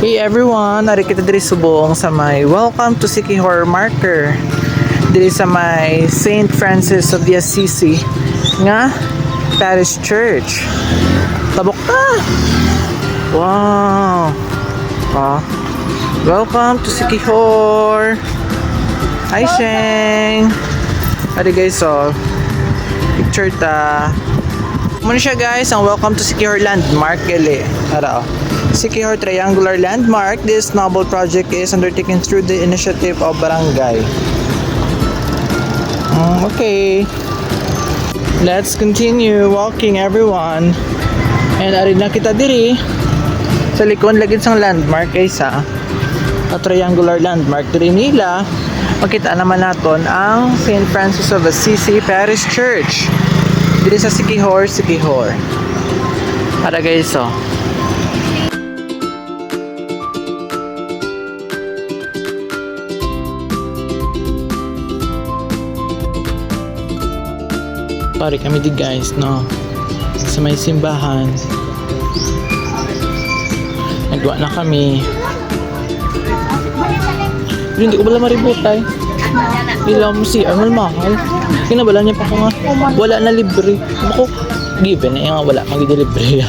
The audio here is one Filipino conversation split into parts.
Hey everyone, nari kita diri subong sa may Welcome to Siquijor marker diri sa may St. Francis of the Assisi nga Parish Church. Tabok ta. Wow. Welcome to Siquijor. Hi Sheng. Adi guys, picture ta. Muna siya guys, ang Welcome to Siquijor Landmark gali. Ara. Siquijor Triangular Landmark. This noble project is undertaken through the initiative of Barangay. Okay. Let's continue walking everyone. And arin na kita diri sa likod lagid sang landmark kaysa a triangular landmark diri nila. Makita naman naton ang St. Francis of Assisi Parish Church diri sa Siquijor. Para guys, pare kami di guys, no, sa may simbahan. Nagwa na kami. Hindi ko bala maributay. Ilang mo si Arnold mahal. Kinabala niya pa ko nga. Wala na libre. Ako, given na nga wala kang libre.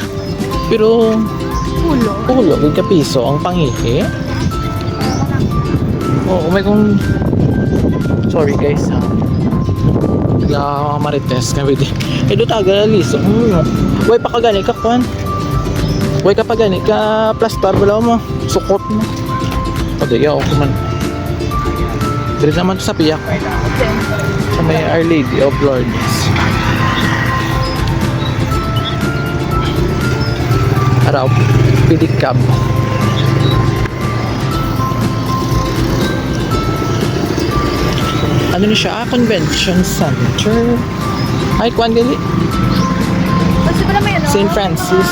Pero, ulo, ka piso ang pangihi. Oh, may kung... Sorry guys, ha. Marites kami di. Do taga liso. Way pa kagani ka kwan. Way ka pagani ka plaster wala mo. Sukot mo. Padaya ako man. Dito naman to sa piyak. Sa may Our Lady of Lourdes. Araw Pidikab. Ano ni siya? Convention Center. Ay, kwan gali. St. Francis.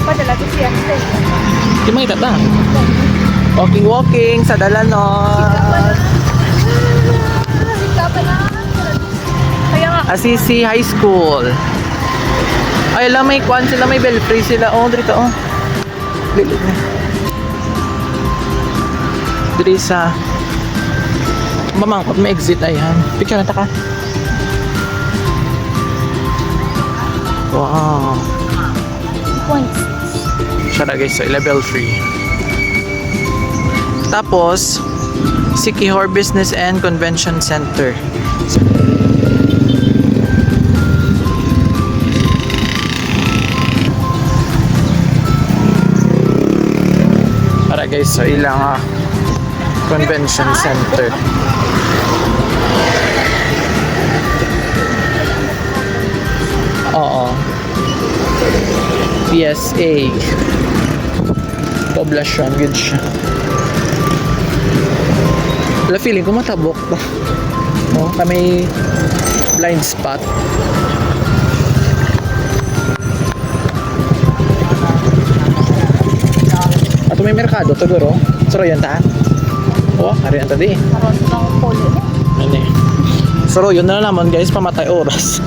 Padala to siya. Di mo itata. Walking sa Dalanon. Assisi High School. Ay, alam, may kwan sila, may belfry sila. Oh, dito, oh. Lilit na. Dito sa mamangkot, may exit, ayan. Picture na ka. Wow. Points. Siya na guys, so level 3. Tapos, Siquijor Business and Convention Center. Para guys, so ilang Convention Center. Oo. PSA Poblacion, good siya. Wala, feeling ko matabok to. Oh, kami blind spot. Ato may merkado to guro. Saro yan ta? Oh, hari yan ta di. Karon lang polo. Ano eh. Saro yun na naman guys, pamatay oras.